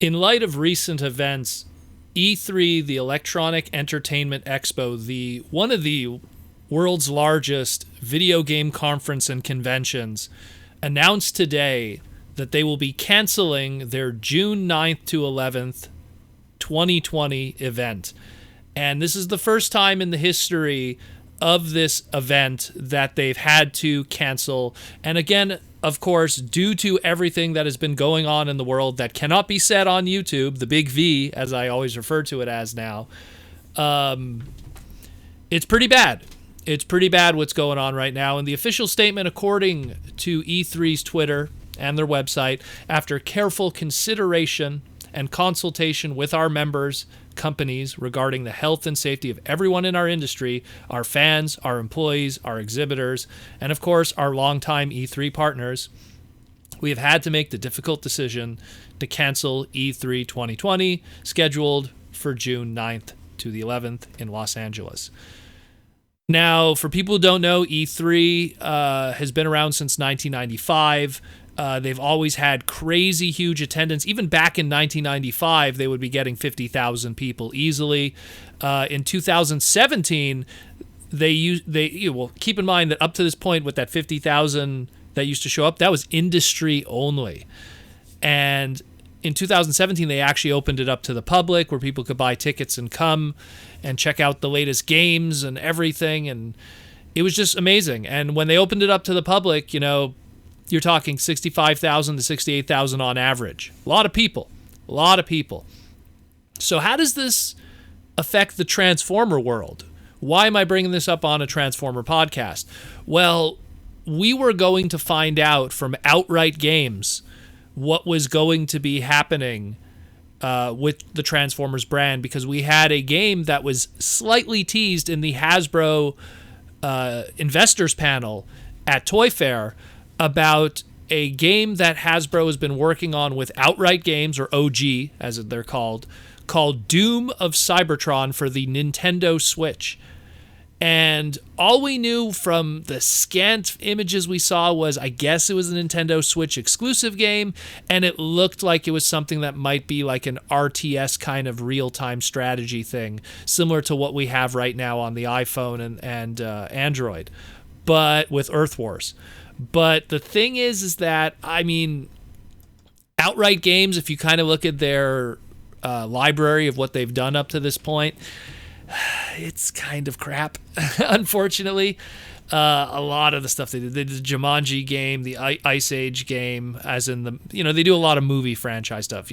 In light of recent events, E3, the Electronic Entertainment Expo, the one of the world's largest video game conference and conventions, announced today that they will be canceling their June 9th to 11th, 2020 event. And this is the first time in the history of this event that they've had to cancel. And again, of course, due to everything that has been going on in the world that cannot be said on YouTube, the big V, as I always refer to it as now, it's pretty bad. It's pretty bad what's going on right now. And the official statement, according to E3's Twitter and their website, after careful consideration and consultation with our members, companies regarding the health and safety of everyone in our industry, our fans, our employees, our exhibitors, and of course our longtime E3 partners, we have had to make the difficult decision to cancel E3 2020, scheduled for June 9th to the 11th in Los Angeles. Now, for people who don't know, E3 has been around since 1995. They've always had crazy huge attendance. Even back in 1995, they would be getting 50,000 people easily. In 2017, well, keep in mind that up to this point with that 50,000 that used to show up, that was industry only. And in 2017, they actually opened it up to the public where people could buy tickets and come and check out the latest games and everything. And it was just amazing. And when they opened it up to the public, you're talking 65,000 to 68,000 on average. A lot of people. So how does this affect the Transformer world? Why am I bringing this up on a Transformer podcast? Well, we were going to find out from Outright Games what was going to be happening with the Transformers brand, because we had a game that was slightly teased in the Hasbro investors panel at Toy Fair about a game that Hasbro has been working on with Outright Games, or OG as they're called Doom of Cybertron for the Nintendo Switch. And all we knew from the scant images we saw was, I guess it was a Nintendo Switch exclusive game, and it looked like it was something that might be like an RTS kind of real-time strategy thing, similar to what we have right now on the iPhone and Android, but with Earth Wars. But the thing is that, Outright Games, if you kind of look at their library of what they've done up to this point, it's kind of crap, unfortunately. A lot of the stuff they did the Jumanji game, the Ice Age game, as in they do a lot of movie franchise stuff,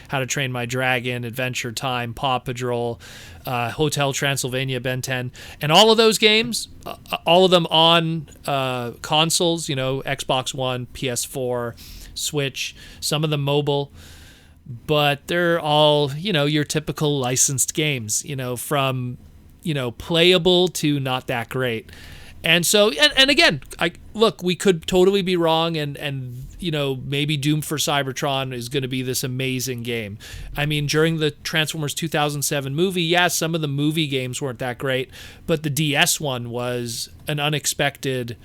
How to Train My Dragon, Adventure Time, Paw Patrol, Hotel Transylvania, Ben 10, and all of those games, all of them on consoles, Xbox One, PS4, Switch, some of them mobile. But they're all, your typical licensed games, from, playable to not that great. And so, and again, look, we could totally be wrong, and maybe Doom for Cybertron is going to be this amazing game. During the Transformers 2007 movie, some of the movie games weren't that great, but the DS one was an unexpected,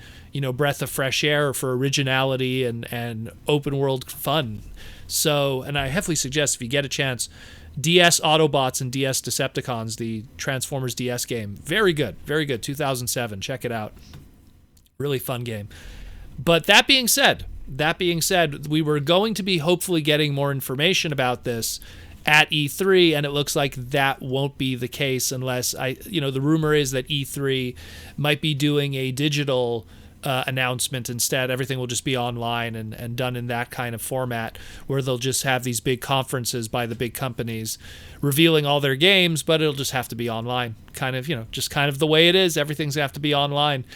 breath of fresh air for originality and open world fun. So, and I heavily suggest if you get a chance, DS Autobots and DS Decepticons, the Transformers DS game. Very good, 2007. Check it out. Really fun game. But that being said, we were going to be hopefully getting more information about this at E3, and it looks like that won't be the case unless the rumor is that E3 might be doing a digital announcement instead. Everything will just be online and done in that kind of format, where they'll just have these big conferences by the big companies revealing all their games, but it'll just have to be online. Kind of the way it is. Everything's have to be online.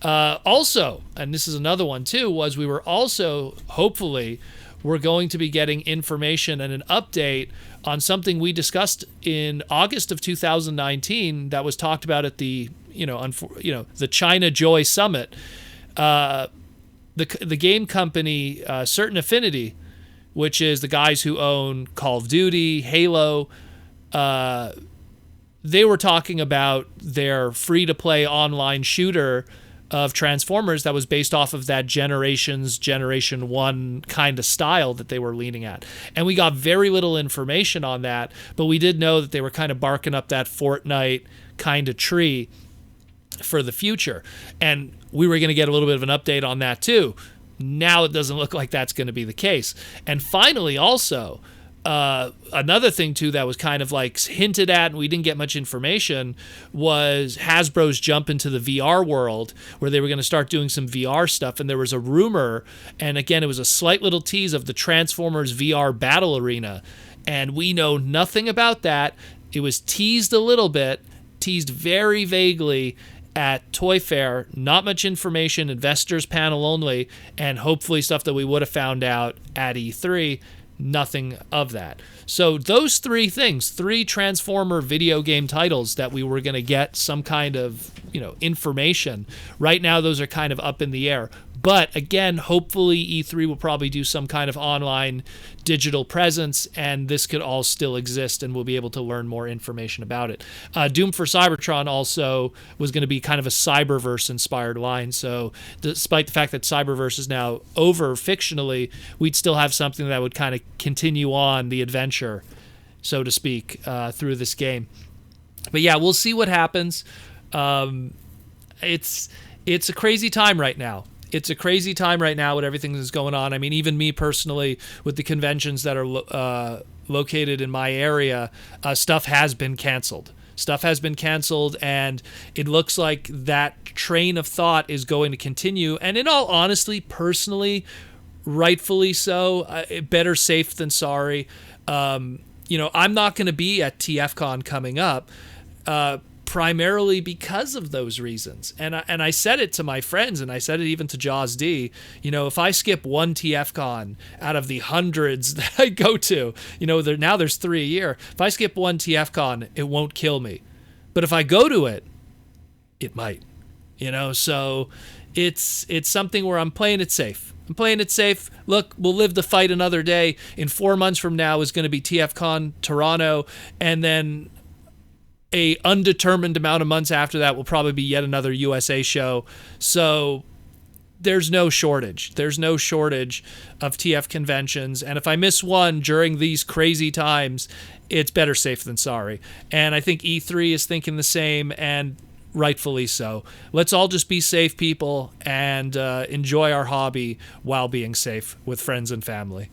Also, and this is another one too, was we were also, hopefully, we're going to be getting information and an update on something we discussed in August of 2019 that was talked about at the the China Joy Summit. The game company, Certain Affinity, which is the guys who own Call of Duty, Halo, they were talking about their free-to-play online shooter of Transformers that was based off of that Generation 1 kind of style that they were leaning at. And we got very little information on that, but we did know that they were kind of barking up that Fortnite kind of tree for the future. And we were going to get a little bit of an update on that too. Now it doesn't look like that's going to be the case. And finally, also, another thing too that was kind of like hinted at and we didn't get much information was Hasbro's jump into the VR world, where they were going to start doing some VR stuff. And there was a rumor, and again, it was a slight little tease of the Transformers VR battle arena. And we know nothing about that. It was teased a little bit, teased very vaguely at Toy Fair. Not much information, investors panel only, and hopefully stuff that we would have found out at E3. Nothing of that. So those three things, three Transformer video game titles that we were going to get some kind of, information. Right now, those are kind of up in the air. But again, hopefully E3 will probably do some kind of online digital presence, and this could all still exist, and we'll be able to learn more information about it. Doom for Cybertron also was going to be kind of a Cyberverse-inspired line, so despite the fact that Cyberverse is now over fictionally, we'd still have something that would kind of continue on the adventure, so to speak, through this game. But yeah, we'll see what happens. It's a crazy time right now. It's a crazy time right now with everything that's going on. I mean, even me personally, with the conventions that are located in my area, stuff has been canceled. Stuff has been canceled, and it looks like that train of thought is going to continue. And in all honesty, personally, rightfully so, better safe than sorry. I'm not going to be at TFCon coming up, primarily because of those reasons. And I said it to my friends, and I said it even to Jaws D. If I skip one TFCon out of the hundreds that I go to, now there's 3 a year. If I skip one TFCon, it won't kill me. But if I go to it, it might. So it's something where I'm playing it safe. Look, we'll live to fight another day. In 4 months from now is going to be TFCon Toronto, and then a undetermined amount of months after that will probably be yet another USA show. So there's no shortage. There's no shortage of TF conventions. And if I miss one during these crazy times, it's better safe than sorry. And I think E3 is thinking the same, and rightfully so. Let's all just be safe, people, and enjoy our hobby while being safe with friends and family.